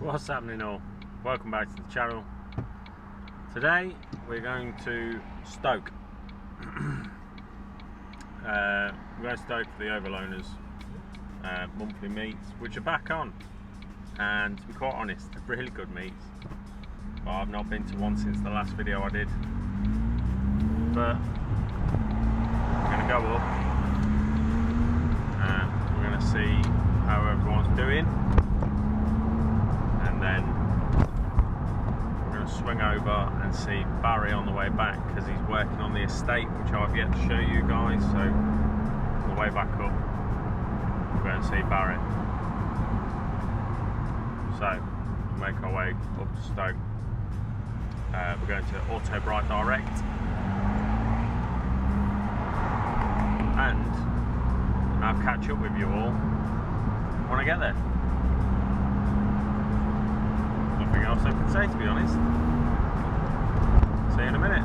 What's happening all? Welcome back to the channel. Today we're going to Stoke. We're going to Stoke for the Overloaners monthly meets, which are back on, and to be quite honest, they're really good meets. But I've not been to one since the last video I did. But we're going to go up and we're going to see how everyone's doing. And then we're going to swing over and see Barry on the way back, because he's working on the estate, which I've yet to show you guys. So on the way back up, we're going to see Barry. So we'll make our way up to Stoke. We're going to Auto Bright Direct, and I'll catch up with you all when I get there. Nothing else I can say, to be honest. See you in a minute.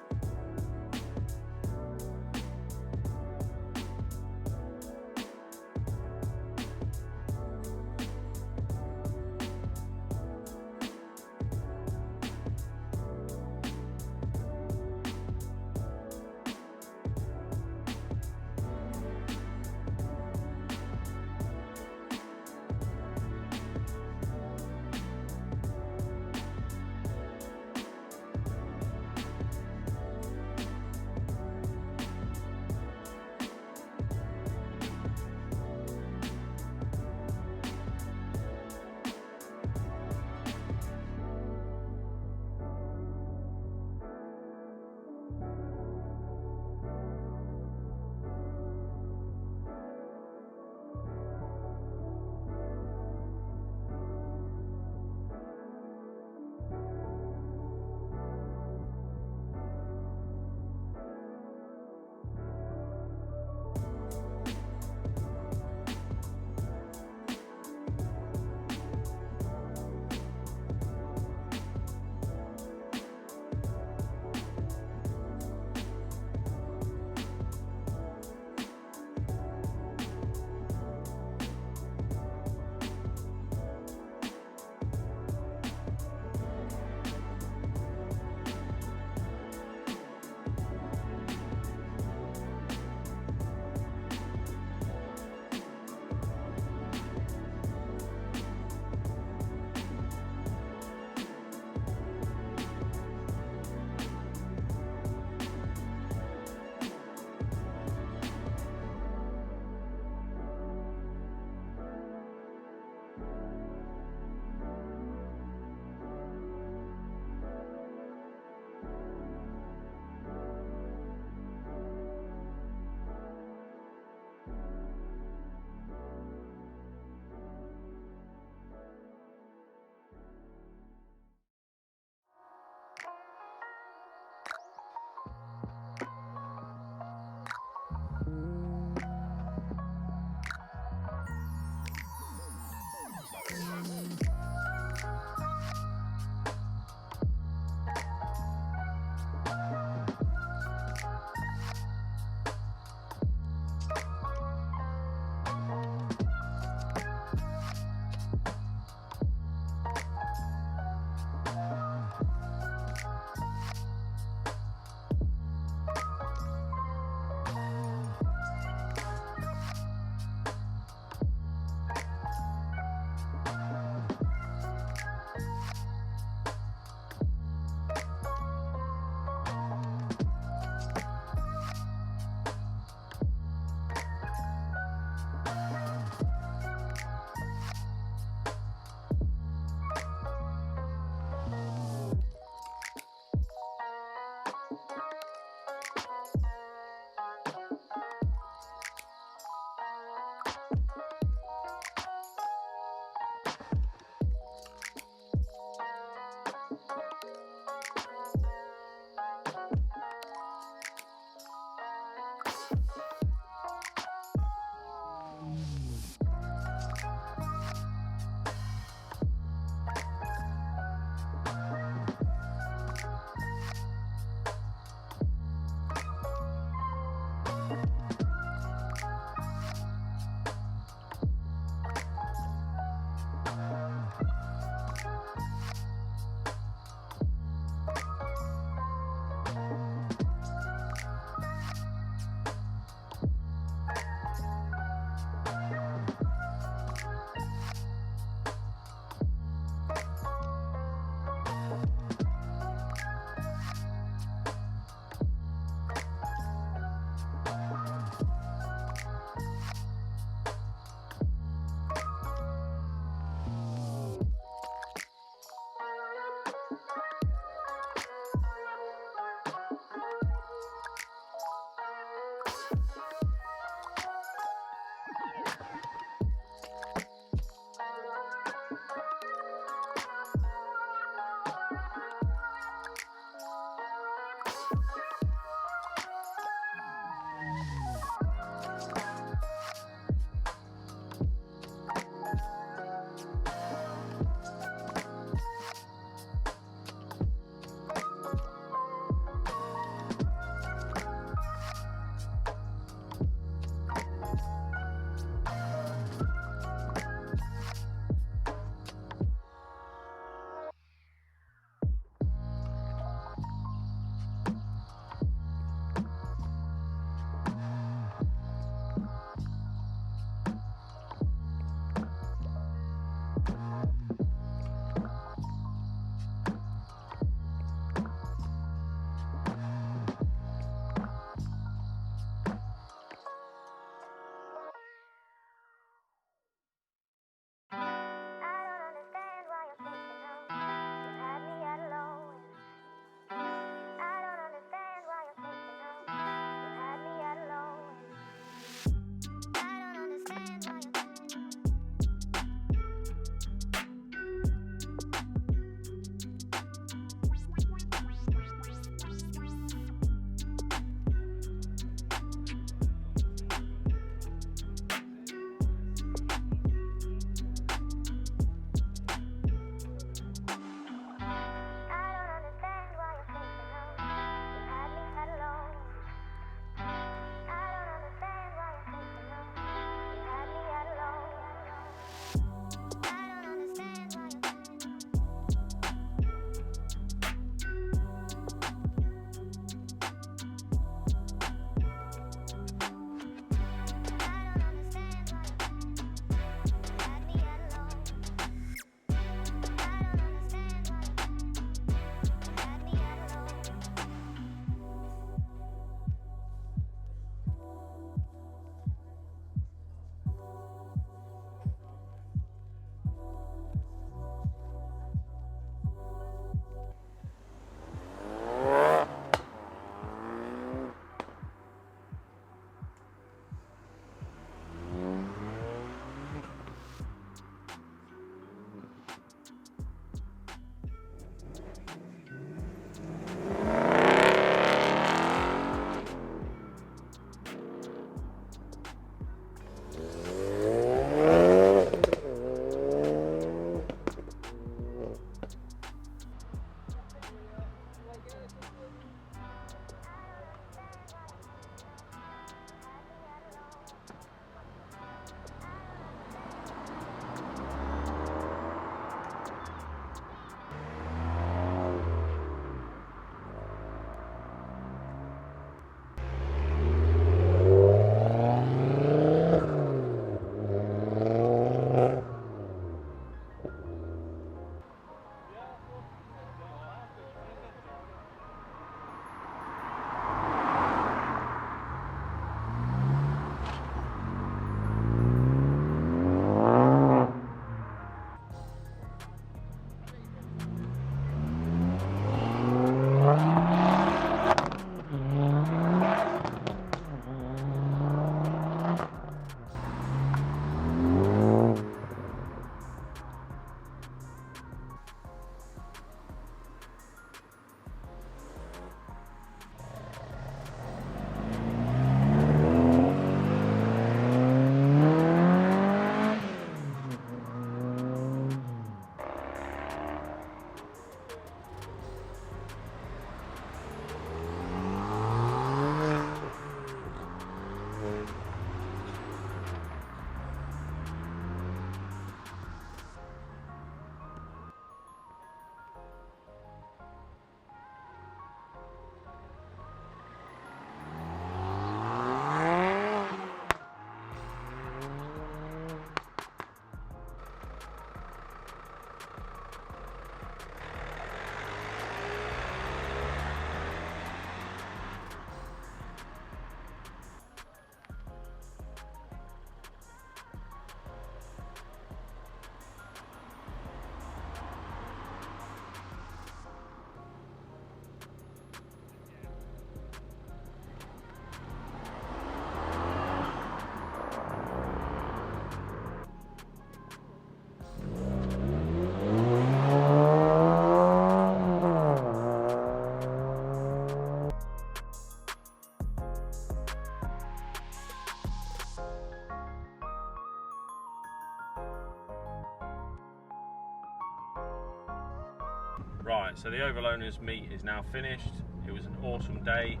So the overloaners meet is now finished. It was an awesome day,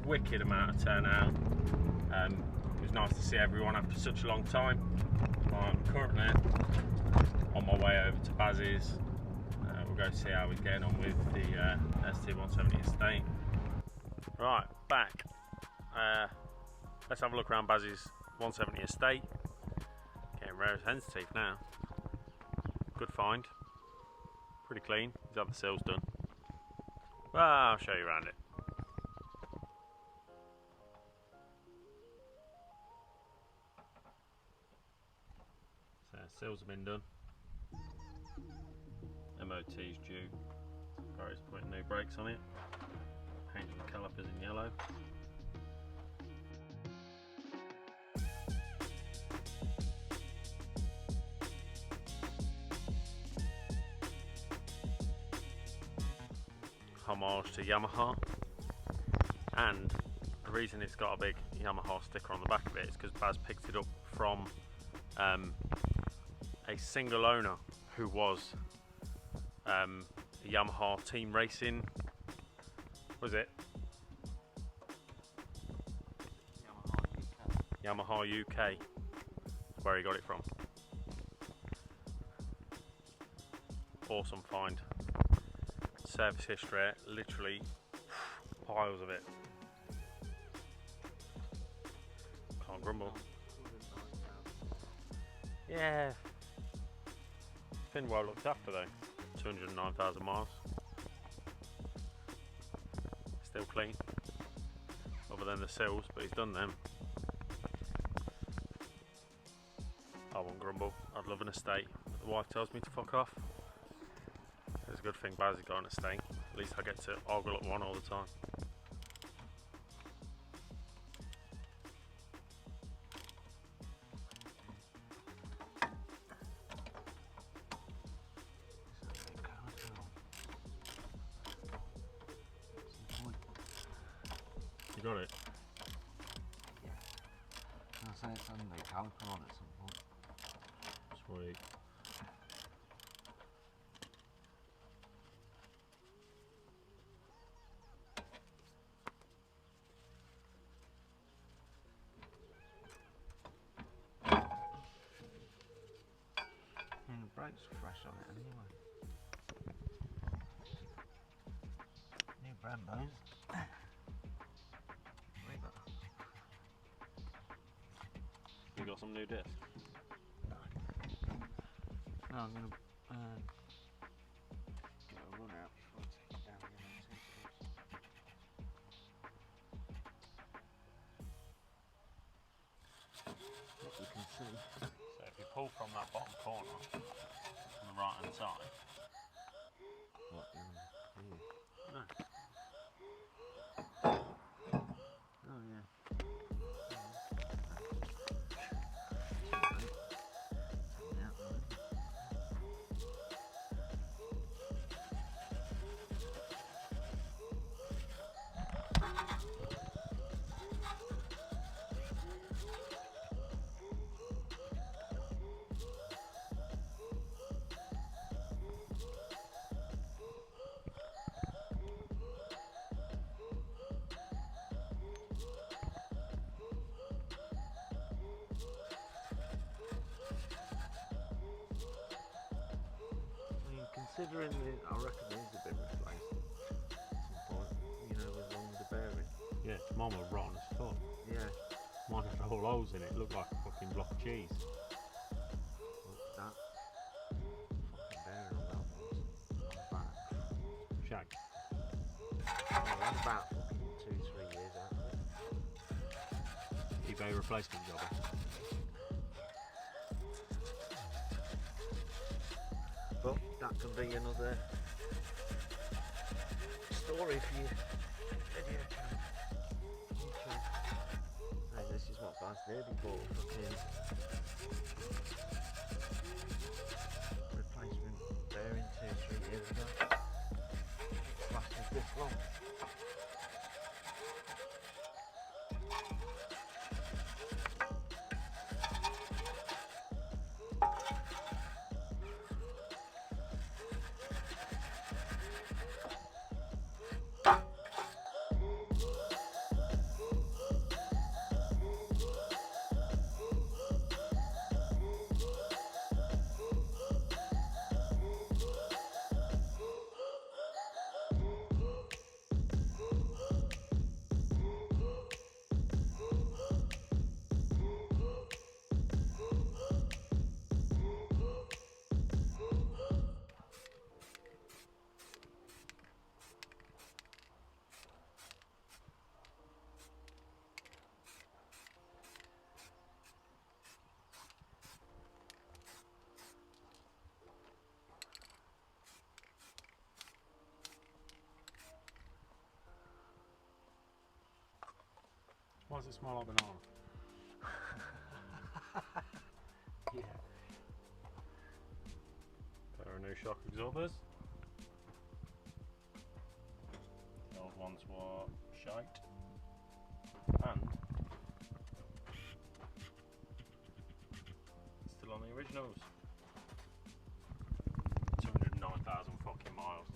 wicked amount of turnout. It was nice to see everyone after such a long time. I'm currently on my way over to Baz's. We'll go see how he's getting on with the ST170 estate. Right, back. Let's have a look around Baz's 170 estate. Getting rare as hen's teeth now. Good find. Pretty clean. He's had the sills done. Well, I'll show you around it. So sills have been done. MOT's due. Barry's putting new brakes on it. Painted the calipers in yellow. Homage to Yamaha, and the reason it's got a big Yamaha sticker on the back of it is because Baz picked it up from a single owner who was a Yamaha team racing, was it? Yamaha UK, that's where he got it from. Awesome find. Service history, literally piles of it. Can't grumble. Yeah, been well looked after though. 209,000 miles. Still clean, other than the sills, but he's done them. I won't grumble. I'd love an estate, but the wife tells me to fuck off. It's a good thing Baz has got an estate. At least I get to ogle at one all the time. You got it? Yeah. I'll say it's on the caliper on at some point. Sweet. And the brakes are fresh on it anyway. New Brembos. You got some new discs? No, I'm going to get a run out before I take it down again. As you can see. So if you pull from that bottom corner on the right hand side. What, here? No. Oh yeah. Considering I reckon these have been replaced at some point, you know, as long as the bearing. Yeah, mine were rotten as fuck. Yeah. Mine had all holes in it, looked like a fucking block of cheese. Look at that fucking bearing on that one. On the back. Shag. Well, that's about fucking 2-3 years out of it. eBay replacement job. But that can be another story for you. Video channel. Hey, this is what Baz did. He bought a fucking replacement bearing 2-3 years ago. It's lasted this long. Why does it smell like banana? Yeah. Pair of new shock absorbers. The old ones were shite. And still on the originals. 209,000 fucking miles.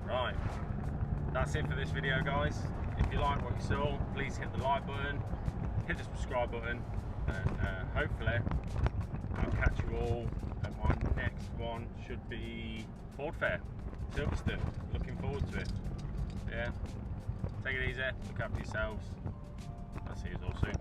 Right, that's it for this video, guys. If you like what you saw, please hit the like button, hit the subscribe button, and hopefully I'll catch you all at my next one. Should be Ford Fair, Silverstone. Looking forward to it. Yeah, take it easy, look after yourselves. I'll see you all soon.